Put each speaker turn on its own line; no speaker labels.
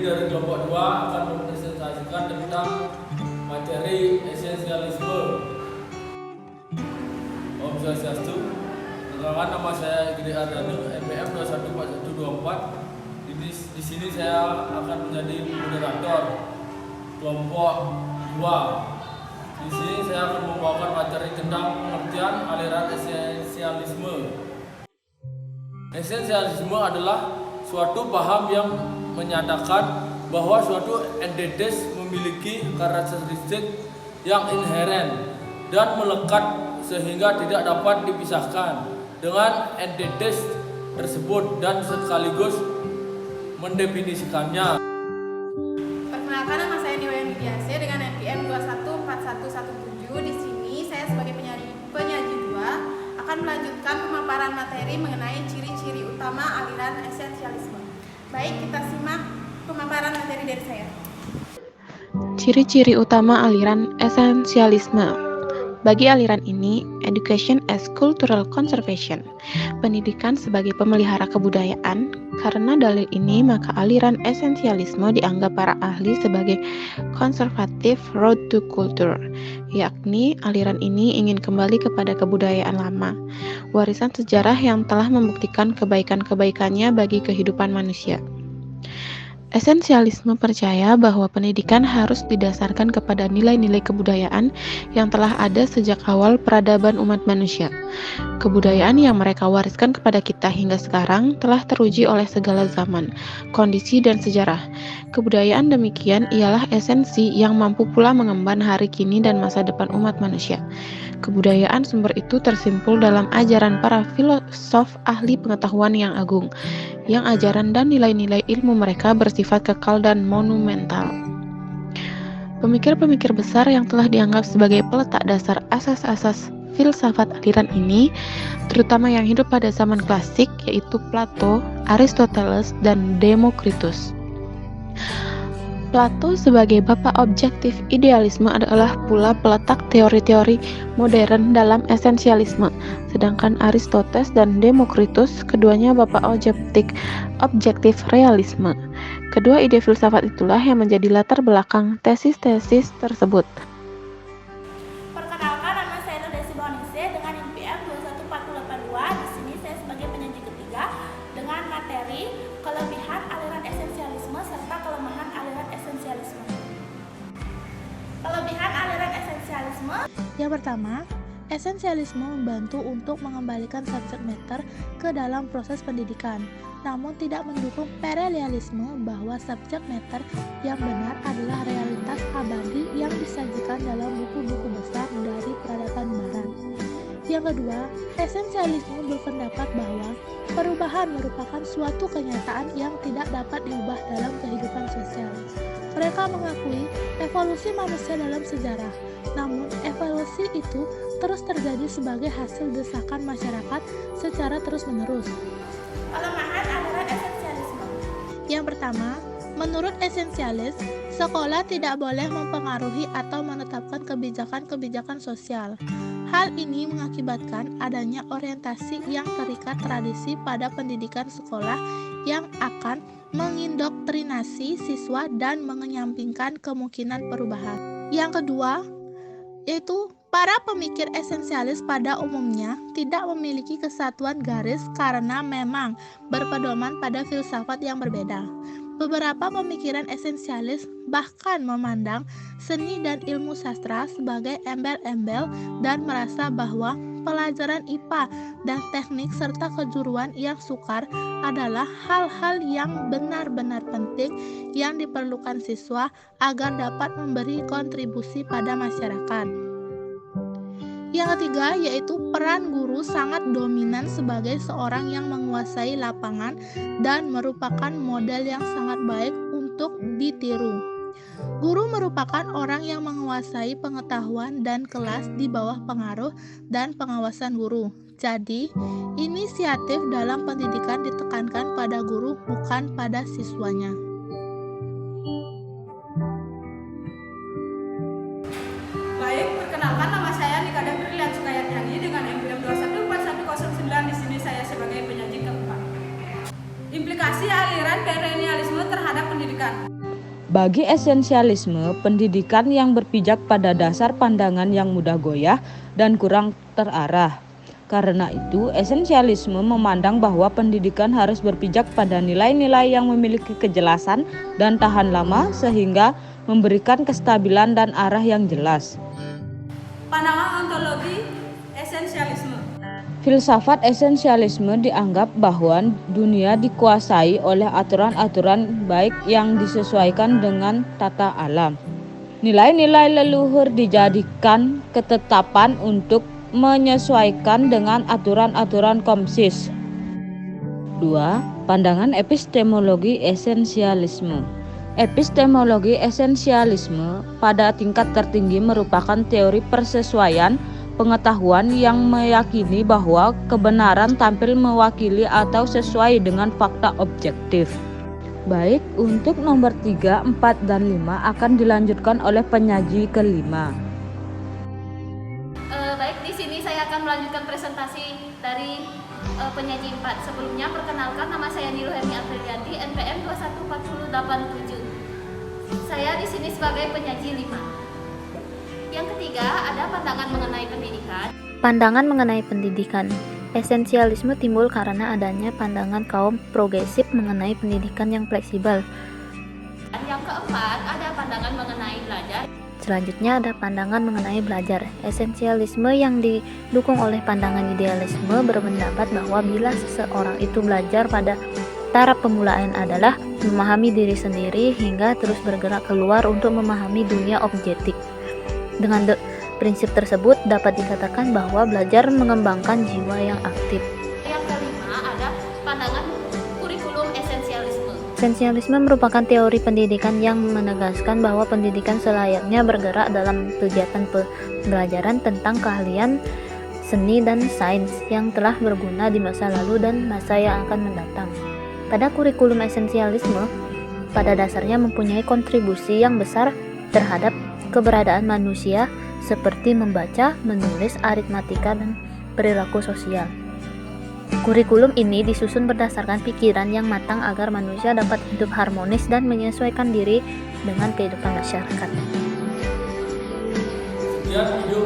dari kelompok 2 akan mempresentasikan tentang materi esensialisme. Om Swastiastu. Perkenalkan, nama saya Gede Ardanu, NPM 214124. Di sini saya akan menjadi moderator kelompok 2. Di sini saya akan membawakan materi tentang pengertian aliran esensialisme. Esensialisme adalah suatu paham yang menyatakan bahwa suatu entitas memiliki karakteristik yang inheren dan melekat sehingga tidak dapat dipisahkan dengan entitas tersebut dan sekaligus mendefinisikannya.
Perkenalkan, nama saya Niwayan Widiase dengan NPM 214117. Di sini saya sebagai penyaji 2 akan melanjutkan pemaparan materi mengenai ciri-ciri utama aliran esensialisme. Baik, kita simak pemaparan materi dari saya.
Ciri-ciri utama aliran esensialisme. Bagi aliran ini, education as cultural conservation, pendidikan sebagai pemelihara kebudayaan. Karena dalil ini, maka aliran esensialisme dianggap para ahli sebagai conservative road to culture, yakni aliran ini ingin kembali kepada kebudayaan lama, warisan sejarah yang telah membuktikan kebaikan-kebaikannya bagi kehidupan manusia. Esensialisme percaya bahwa pendidikan harus didasarkan kepada nilai-nilai kebudayaan yang telah ada sejak awal peradaban umat manusia. Kebudayaan yang mereka wariskan kepada kita hingga sekarang telah teruji oleh segala zaman, kondisi, dan sejarah. Kebudayaan demikian ialah esensi yang mampu pula mengemban hari kini dan masa depan umat manusia. Kebudayaan sumber itu tersimpul dalam ajaran para filosof ahli pengetahuan yang agung, yang ajaran dan nilai-nilai ilmu mereka bersifat kekal dan monumental. Pemikir-pemikir besar yang telah dianggap sebagai peletak dasar asas-asas filsafat aliran ini, terutama yang hidup pada zaman klasik, yaitu Plato, Aristoteles, dan Demokritus. Plato sebagai bapak objektif idealisme adalah pula peletak teori-teori modern dalam esensialisme, sedangkan Aristoteles dan Demokritus keduanya bapak objektif realisme. Kedua ide filsafat itulah yang menjadi latar belakang tesis-tesis tersebut.
Perkenalkan, nama saya Desi Bonise dengan NPM 21482. Di sini saya sebagai penyaji ketiga dengan materi kelebihan aliran esensialisme serta kelemahan aliran esensialisme. Kelebihan aliran esensialisme.
Yang pertama, esensialisme membantu untuk mengembalikan subjek matter ke dalam proses pendidikan, namun tidak mendukung paralelisme bahwa subjek matter yang benar adalah realitas abadi yang disajikan dalam buku-buku besar dari peradaban barat. Yang kedua, esensialisme berpendapat bahwa perubahan merupakan suatu kenyataan yang tidak dapat diubah dalam kehidupan sosial. Mereka mengakui evolusi manusia dalam sejarah, namun evolusi itu terus terjadi sebagai hasil desakan masyarakat secara terus-menerus.
Kelemahan aliran esensialisme.
Yang pertama, menurut esensialis, sekolah tidak boleh mempengaruhi atau menetapkan kebijakan-kebijakan sosial. Hal ini mengakibatkan adanya orientasi yang terikat tradisi pada pendidikan sekolah yang akan mengindoktrinasi siswa dan menyampingkan kemungkinan perubahan. Yang kedua, yaitu para pemikir esensialis pada umumnya tidak memiliki kesatuan garis karena memang berpedoman pada filsafat yang berbeda. Beberapa pemikiran esensialis bahkan memandang seni dan ilmu sastra sebagai embel-embel dan merasa bahwa pelajaran IPA dan teknik serta kejuruan yang sukar adalah hal-hal yang benar-benar penting yang diperlukan siswa agar dapat memberi kontribusi pada masyarakat. Yang ketiga, yaitu peran guru sangat dominan sebagai seorang yang menguasai lapangan dan merupakan model yang sangat baik untuk ditiru. Guru merupakan orang yang menguasai pengetahuan dan kelas di bawah pengaruh dan pengawasan guru. Jadi, inisiatif dalam pendidikan ditekankan pada guru, bukan pada siswanya.
Baik, perkenalkan, nama saya Nikada Brilian Sukayatnyani dengan NPM 214109. Di sini saya sebagai penyaji keempat. Implikasi aliran perennialisme terhadap pendidikan pendidikan.
Bagi esensialisme, pendidikan yang berpijak pada dasar pandangan yang mudah goyah dan kurang terarah. Karena itu, esensialisme memandang bahwa pendidikan harus berpijak pada nilai-nilai yang memiliki kejelasan dan tahan lama sehingga memberikan kestabilan dan arah yang jelas.
Pandangan ontologi esensialisme.
Filsafat esensialisme dianggap bahwa dunia dikuasai oleh aturan-aturan baik yang disesuaikan dengan tata alam. Nilai-nilai leluhur dijadikan ketetapan untuk menyesuaikan dengan aturan-aturan komsis. 2. Pandangan epistemologi esensialisme. Epistemologi esensialisme pada tingkat tertinggi merupakan teori persesuaian pengetahuan yang meyakini bahwa kebenaran tampil mewakili atau sesuai dengan fakta objektif. Baik, untuk nomor 3, 4, dan 5 akan dilanjutkan oleh penyaji kelima.
Baik, di sini saya akan melanjutkan presentasi dari penyaji 4. Sebelumnya, perkenalkan, nama saya Niluhemi Aprilianti, NPM 214087. Saya di sini sebagai penyaji 5. Yang ketiga, ada pandangan mengenai pendidikan.
Pandangan mengenai pendidikan. Esensialisme timbul karena adanya pandangan kaum progresif mengenai pendidikan yang fleksibel.
Yang keempat, ada pandangan mengenai belajar.
Selanjutnya ada pandangan mengenai belajar. Esensialisme yang didukung oleh pandangan idealisme berpendapat bahwa bila seseorang itu belajar pada taraf pemulaan adalah memahami diri sendiri hingga terus bergerak keluar untuk memahami dunia objektif. Dengan prinsip tersebut dapat dikatakan bahwa belajar mengembangkan jiwa yang aktif.
Yang kelima, ada pandangan kurikulum esensialisme.
Esensialisme merupakan teori pendidikan yang menegaskan bahwa pendidikan selayaknya bergerak dalam kegiatan pembelajaran tentang keahlian seni dan sains yang telah berguna di masa lalu dan masa yang akan mendatang. Pada kurikulum esensialisme, pada dasarnya mempunyai kontribusi yang besar terhadap keberadaan manusia seperti membaca, menulis, aritmatika, dan perilaku sosial. Kurikulum ini disusun berdasarkan pikiran yang matang agar manusia dapat hidup harmonis dan menyesuaikan diri dengan kehidupan masyarakat.
Sekian video